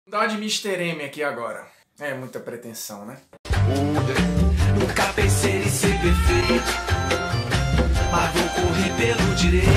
Dá uma de Mr. M aqui agora. É muita pretensão, né? Nunca pensei em ser perfeito, mas vou correr pelo direito.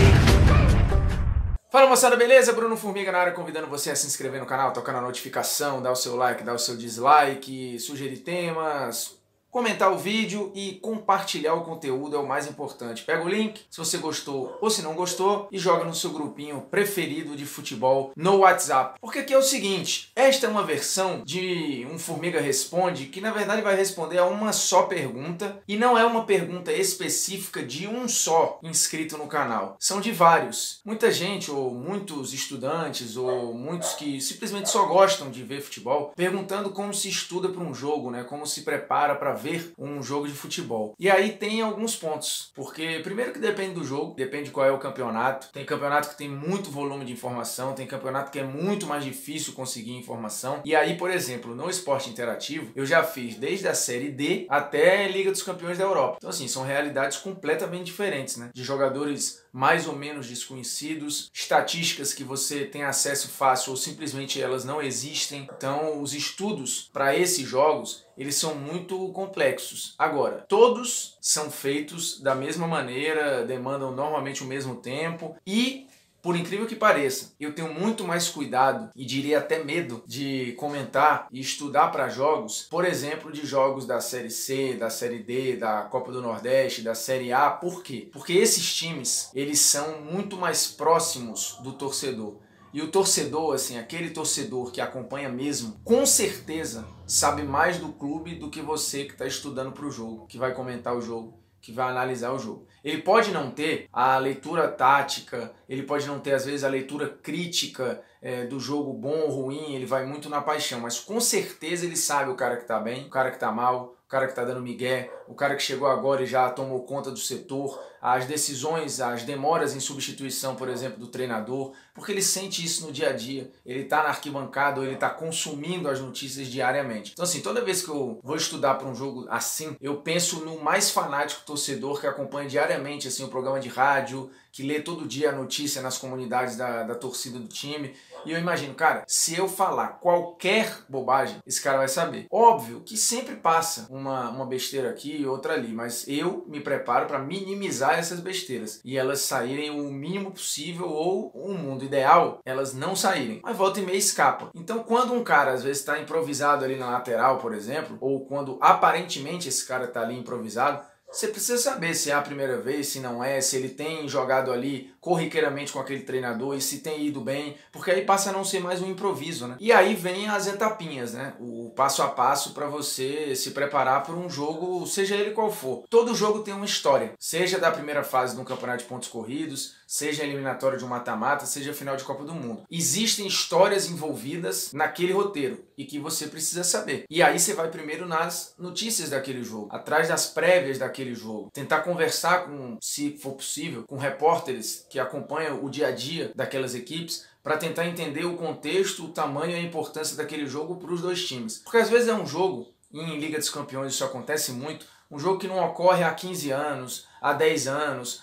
Fala moçada, beleza? Bruno Formiga na área, convidando você a se inscrever no canal, tocar na notificação, dar o seu like, dar o seu dislike, sugerir temas, comentar o vídeo e compartilhar o conteúdo é o mais importante. Pega o link, se você gostou ou se não gostou, e joga no seu grupinho preferido de futebol no WhatsApp. Porque aqui é o seguinte, esta é uma versão de um Formiga Responde que na verdade vai responder a uma só pergunta e não é uma pergunta específica de um só inscrito no canal. São de vários. Muita gente ou muitos estudantes ou muitos que simplesmente só gostam de ver futebol perguntando como se estuda para um jogo, né? Como se prepara para ver um jogo de futebol. E aí tem alguns pontos, porque primeiro que depende do jogo, depende qual é o campeonato. Tem campeonato que tem muito volume de informação, tem campeonato que é muito mais difícil conseguir informação. E aí, por exemplo, no esporte interativo, eu já fiz desde a Série D até a Liga dos Campeões da Europa. Então assim, são realidades completamente diferentes, né? De jogadores mais ou menos desconhecidos, estatísticas que você tem acesso fácil ou simplesmente elas não existem. Então os estudos para esses jogos, eles são muito complexos. Agora, todos são feitos da mesma maneira, demandam normalmente o mesmo tempo e, por incrível que pareça, eu tenho muito mais cuidado e diria até medo de comentar e estudar para jogos, por exemplo, de jogos da Série C, da Série D, da Copa do Nordeste, da Série A. Por quê? Porque esses times, eles são muito mais próximos do torcedor. E o torcedor, assim, aquele torcedor que acompanha mesmo, com certeza sabe mais do clube do que você que está estudando para o jogo, que vai comentar o jogo, que vai analisar o jogo. Ele pode não ter a leitura tática, ele pode não ter às vezes a leitura crítica do jogo bom ou ruim, ele vai muito na paixão, mas com certeza ele sabe o cara que tá bem, o cara que tá mal, o cara que tá dando migué, o cara que chegou agora e já tomou conta do setor, as decisões, as demoras em substituição, por exemplo, do treinador, porque ele sente isso no dia a dia, ele tá na arquibancada ou ele tá consumindo as notícias diariamente. Então assim, toda vez que eu vou estudar para um jogo assim, eu penso no mais fanático torcedor que acompanha diariamente assim, o programa de rádio, que lê todo dia a notícia nas comunidades da torcida do time. E eu imagino, cara, se eu falar qualquer bobagem, esse cara vai saber. Óbvio que sempre passa uma besteira aqui e outra ali, mas eu me preparo para minimizar essas besteiras e elas saírem o mínimo possível ou, o mundo ideal, elas não saírem. Mas volta e meia escapa. Então quando um cara às vezes está improvisado ali na lateral, por exemplo, ou quando aparentemente esse cara está ali improvisado, você precisa saber se é a primeira vez, se não é, se ele tem jogado ali corriqueiramente com aquele treinador e se tem ido bem, porque aí passa a não ser mais um improviso, né? E aí vem as etapinhas, né? O passo a passo para você se preparar para um jogo, seja ele qual for. Todo jogo tem uma história, seja da primeira fase de um campeonato de pontos corridos, seja eliminatório de um mata-mata, seja final de Copa do Mundo. Existem histórias envolvidas naquele roteiro e que você precisa saber. E aí você vai primeiro nas notícias daquele jogo, atrás das prévias daquele jogo, tentar conversar com, se for possível, com repórteres que acompanham o dia a dia daquelas equipes para tentar entender o contexto, o tamanho e a importância daquele jogo para os dois times. Porque às vezes é um jogo, e em Liga dos Campeões isso acontece muito, um jogo que não ocorre há 15 anos, há 10 anos,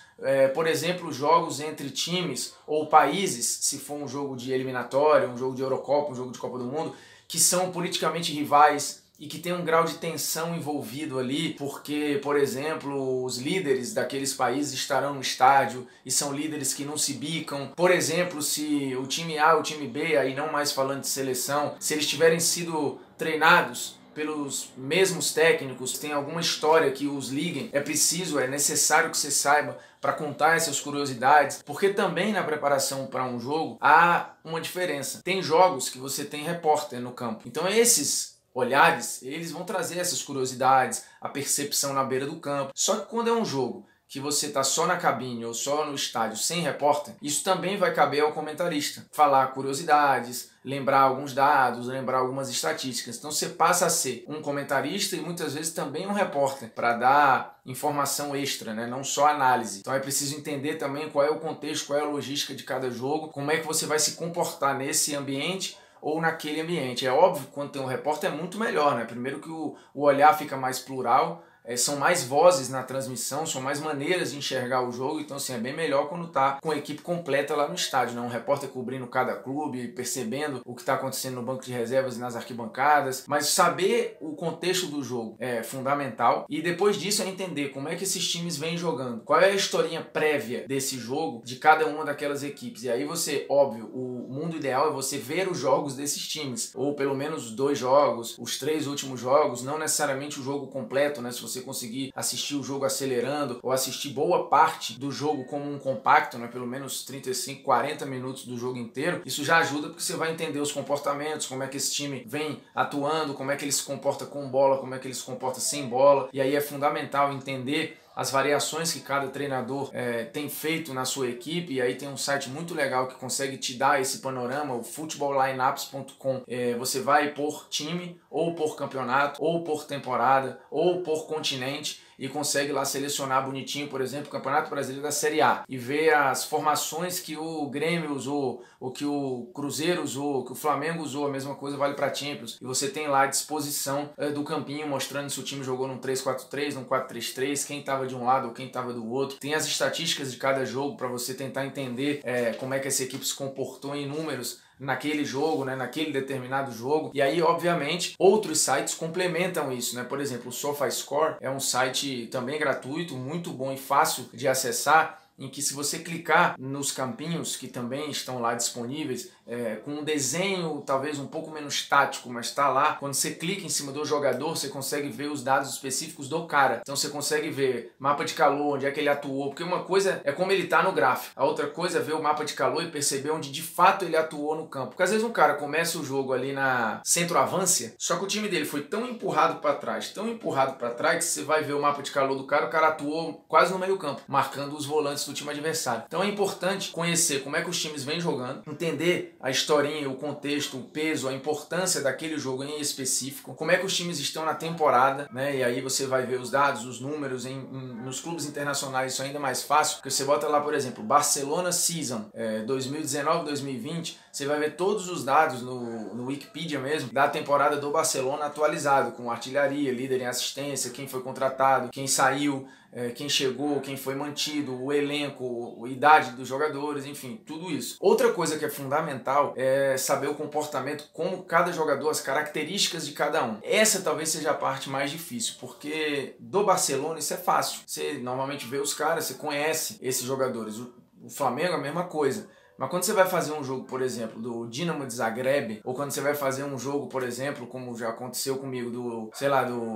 por exemplo, jogos entre times ou países, se for um jogo de eliminatória, um jogo de Eurocopa, um jogo de Copa do Mundo, que são politicamente rivais e que tem um grau de tensão envolvido ali, porque, por exemplo, os líderes daqueles países estarão no estádio e são líderes que não se bicam. Por exemplo, se o time A, o time B, aí não mais falando de seleção, se eles tiverem sido treinados pelos mesmos técnicos, tem alguma história que os liguem, é preciso, é necessário que você saiba para contar essas curiosidades, porque também na preparação para um jogo há uma diferença. Tem jogos que você tem repórter no campo, então esses olhares, eles vão trazer essas curiosidades, a percepção na beira do campo. Só que quando é um jogo que você está só na cabine ou só no estádio sem repórter, isso também vai caber ao comentarista. Falar curiosidades, lembrar alguns dados, lembrar algumas estatísticas. Então você passa a ser um comentarista e muitas vezes também um repórter para dar informação extra, né? Não só análise. Então é preciso entender também qual é o contexto, qual é a logística de cada jogo, como é que você vai se comportar nesse ambiente ou naquele ambiente. É óbvio que quando tem um repórter é muito melhor, né? Primeiro que o olhar fica mais plural, são mais vozes na transmissão, são mais maneiras de enxergar o jogo, então assim, é bem melhor quando tá com a equipe completa lá no estádio, né? Um repórter cobrindo cada clube, percebendo o que está acontecendo no banco de reservas e nas arquibancadas, mas saber o contexto do jogo é fundamental, e depois disso é entender como é que esses times vêm jogando, qual é a historinha prévia desse jogo de cada uma daquelas equipes, e aí você, óbvio, o mundo ideal é você ver os jogos desses times, ou pelo menos 2 jogos, os 3 últimos jogos, não necessariamente o jogo completo, né? Se você conseguir assistir o jogo acelerando, ou assistir boa parte do jogo como um compacto, né? Pelo menos 35, 40 minutos do jogo inteiro, isso já ajuda porque você vai entender os comportamentos, como é que esse time vem atuando, como é que ele se comporta com bola, como é que ele se comporta sem bola, e aí é fundamental entender as variações que cada treinador tem feito na sua equipe, e aí tem um site muito legal que consegue te dar esse panorama, o footballlineups.com. Você vai por time, ou por campeonato, ou por temporada, ou por continente, e consegue lá selecionar bonitinho, por exemplo, o Campeonato Brasileiro da Série A, e ver as formações que o Grêmio usou, ou que o Cruzeiro usou, que o Flamengo usou, a mesma coisa vale para Champions, e você tem lá a disposição do campinho, mostrando se o time jogou num 3-4-3, num 4-3-3, quem estava de um lado ou quem estava do outro. Tem as estatísticas de cada jogo para você tentar entender como é que essa equipe se comportou em números naquele jogo, né, naquele determinado jogo. E aí, obviamente, outros sites complementam isso, né? Por exemplo, o SofaScore é um site também gratuito, muito bom e fácil de acessar, em que se você clicar nos campinhos que também estão lá disponíveis, com um desenho talvez um pouco menos tático, mas está lá, quando você clica em cima do jogador, você consegue ver os dados específicos do cara. Então você consegue ver mapa de calor, onde é que ele atuou, porque uma coisa é como ele está no gráfico, a outra coisa é ver o mapa de calor e perceber onde de fato ele atuou no campo. Porque às vezes um cara começa o jogo ali na centroavância, só que o time dele foi tão empurrado para trás, que você vai ver o mapa de calor do cara, o cara atuou quase no meio campo, marcando os volantes do time adversário. Então é importante conhecer como é que os times vêm jogando, entender a historinha, o contexto, o peso, a importância daquele jogo em específico, como é que os times estão na temporada, né? E aí você vai ver os dados, os números, nos clubes internacionais isso é ainda mais fácil, porque você bota lá, por exemplo, Barcelona Season 2019-2020, você vai ver todos os dados no Wikipedia mesmo, da temporada do Barcelona atualizado, com artilharia, líder em assistência, quem foi contratado, quem saiu, quem chegou, quem foi mantido, o elenco, a idade dos jogadores, enfim, tudo isso. Outra coisa que é fundamental é saber o comportamento, como cada jogador, as características de cada um. Essa talvez seja a parte mais difícil, porque do Barcelona isso é fácil. Você normalmente vê os caras, você conhece esses jogadores. O Flamengo é a mesma coisa. Mas quando você vai fazer um jogo, por exemplo, do Dinamo de Zagreb, ou quando você vai fazer um jogo, por exemplo, como já aconteceu comigo, do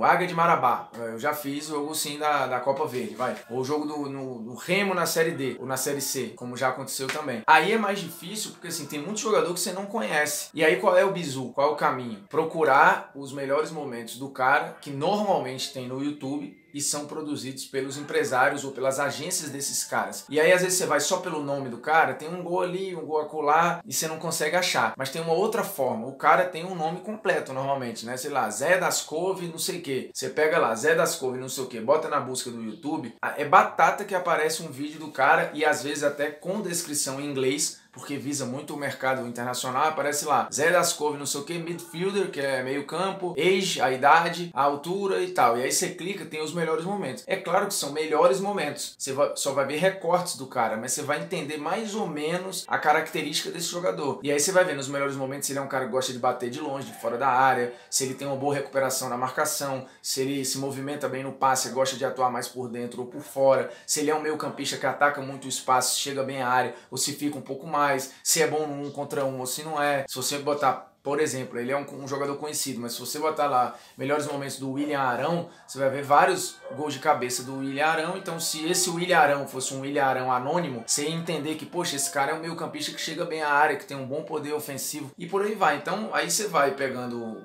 Águia de Marabá, eu já fiz o jogo sim da Copa Verde, vai. Ou o jogo do Remo na Série D, ou na Série C, como já aconteceu também. Aí é mais difícil, porque assim, tem muito jogador que você não conhece. E aí qual é o bizu? Qual é o caminho? Procurar os melhores momentos do cara, que normalmente tem no YouTube, e são produzidos pelos empresários ou pelas agências desses caras. E aí às vezes você vai só pelo nome do cara, tem um gol ali, um gol acolá, e você não consegue achar. Mas tem uma outra forma, o cara tem um nome completo normalmente, né? Sei lá, Zé das Couve, não sei o que. Você pega lá, Zé das Couve, não sei o que, bota na busca do YouTube, é batata que aparece um vídeo do cara, e às vezes até com descrição em inglês, porque visa muito o mercado internacional, aparece lá, Zé das Couve, não sei o que, midfielder, que é meio campo, age, a idade, a altura e tal. E aí você clica, tem os melhores momentos. É claro que são melhores momentos. Você só vai ver recortes do cara, mas você vai entender mais ou menos a característica desse jogador. E aí você vai ver nos melhores momentos se ele é um cara que gosta de bater de longe, de fora da área, se ele tem uma boa recuperação na marcação, se ele se movimenta bem no passe, gosta de atuar mais por dentro ou por fora, se ele é um meio campista que ataca muito o espaço, chega bem à área, ou se fica um pouco mais, se é bom no 1 contra 1 ou se não é. Se você botar, por exemplo, ele é um jogador conhecido, mas se você botar lá melhores momentos do William Arão, você vai ver vários gols de cabeça do William Arão. Então se esse William Arão fosse um William Arão anônimo, você ia entender que, poxa, esse cara é um meio campista que chega bem à área, que tem um bom poder ofensivo, e por aí vai. Então aí você vai pegando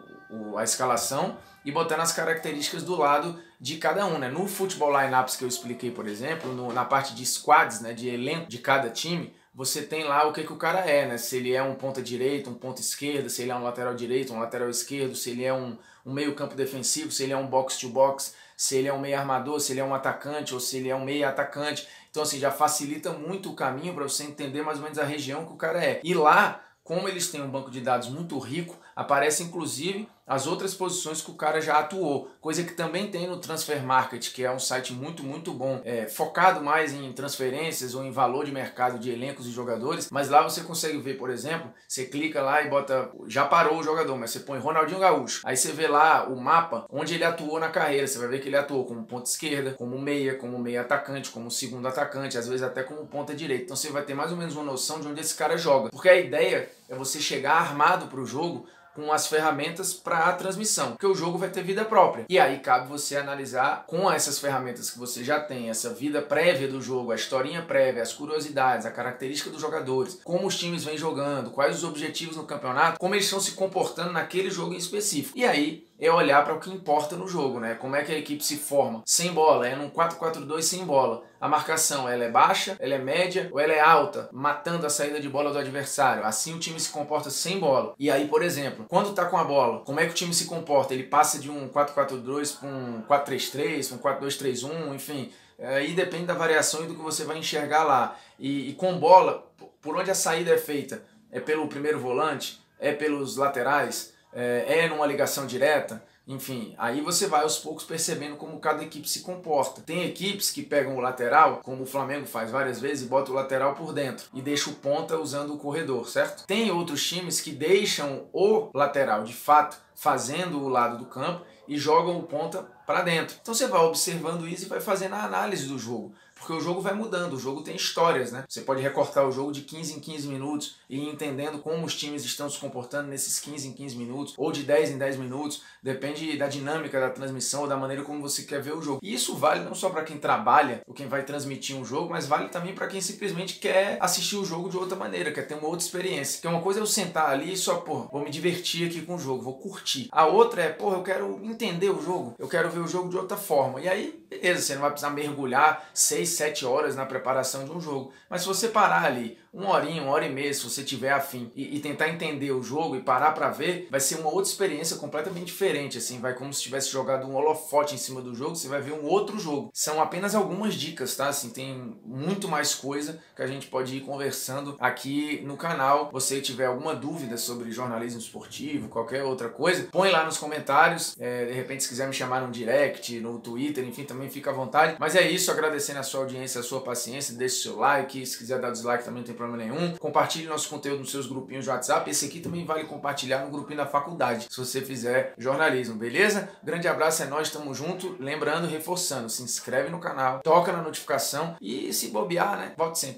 a escalação e botando as características do lado de cada um, né? No Football Lineups que eu expliquei, por exemplo, na parte de squads, né, de elenco de cada time, você tem lá o que o cara é, né? Se ele é um ponta direita, um ponta esquerda, se ele é um lateral direito, um lateral esquerdo, se ele é um meio campo defensivo, se ele é um box to box, se ele é um meio armador, se ele é um atacante ou se ele é um meio atacante. Então assim, já facilita muito o caminho para você entender mais ou menos a região que o cara é. E lá, como eles têm um banco de dados muito rico, aparece inclusive as outras posições que o cara já atuou, coisa que também tem no Transfer Market, que é um site muito bom, focado mais em transferências ou em valor de mercado de elencos e jogadores, mas lá você consegue ver, por exemplo, você clica lá e bota, já parou o jogador, mas você põe Ronaldinho Gaúcho, aí você vê lá o mapa onde ele atuou na carreira, você vai ver que ele atuou como ponta esquerda, como meia atacante, como segundo atacante, às vezes até como ponta direita, então você vai ter mais ou menos uma noção de onde esse cara joga, porque a ideia é você chegar armado para o jogo com as ferramentas para a transmissão, porque o jogo vai ter vida própria. E aí cabe você analisar com essas ferramentas que você já tem, essa vida prévia do jogo, a historinha prévia, as curiosidades, a característica dos jogadores, como os times vêm jogando, quais os objetivos no campeonato, como eles estão se comportando naquele jogo em específico. E aí é olhar para o que importa no jogo, né? Como é que a equipe se forma sem bola, é num 4-4-2 sem bola. A marcação, ela é baixa, ela é média ou ela é alta, matando a saída de bola do adversário. Assim o time se comporta sem bola. E aí, por exemplo, quando tá com a bola, como é que o time se comporta? Ele passa de um 4-4-2 para um 4-3-3, para um 4-2-3-1, enfim. Aí depende da variação e do que você vai enxergar lá. E com bola, por onde a saída é feita? É pelo primeiro volante? É pelos laterais? É numa ligação direta? Enfim, aí você vai aos poucos percebendo como cada equipe se comporta. Tem equipes que pegam o lateral, como o Flamengo faz várias vezes, e bota o lateral por dentro e deixa o ponta usando o corredor, certo? Tem outros times que deixam o lateral, de fato, fazendo o lado do campo e jogam o ponta para dentro. Então você vai observando isso e vai fazendo a análise do jogo. Porque o jogo vai mudando, o jogo tem histórias, né? Você pode recortar o jogo de 15 em 15 minutos e ir entendendo como os times estão se comportando nesses 15 em 15 minutos, ou de 10 em 10 minutos, depende da dinâmica da transmissão ou da maneira como você quer ver o jogo. E isso vale não só para quem trabalha ou quem vai transmitir um jogo, mas vale também para quem simplesmente quer assistir o jogo de outra maneira, quer ter uma outra experiência. Porque uma coisa é eu sentar ali e só, vou me divertir aqui com o jogo, vou curtir. A outra é, eu quero entender o jogo, eu quero ver o jogo de outra forma. E aí, beleza, você não vai precisar mergulhar 6, 7 horas na preparação de um jogo. Mas se você parar ali, uma hora e meia, se você tiver afim, e tentar entender o jogo e parar pra ver, vai ser uma outra experiência completamente diferente, assim, vai como se tivesse jogado um holofote em cima do jogo, você vai ver um outro jogo. São apenas algumas dicas, tá? Assim, tem muito mais coisa que a gente pode ir conversando aqui no canal. Se tiver alguma dúvida sobre jornalismo esportivo, qualquer outra coisa, põe lá nos comentários, de repente se quiser me chamar no direct, no Twitter, enfim, também fica à vontade. Mas é isso, agradecendo a sua audiência, a sua paciência, deixe seu like, se quiser dar dislike também não tem problema nenhum. Compartilhe nosso conteúdo nos seus grupinhos de WhatsApp. Esse aqui também vale compartilhar no grupinho da faculdade, se você fizer jornalismo, beleza? Grande abraço, é nóis, tamo junto. Lembrando, reforçando, se inscreve no canal, toca na notificação e se bobear, né? Volte sempre.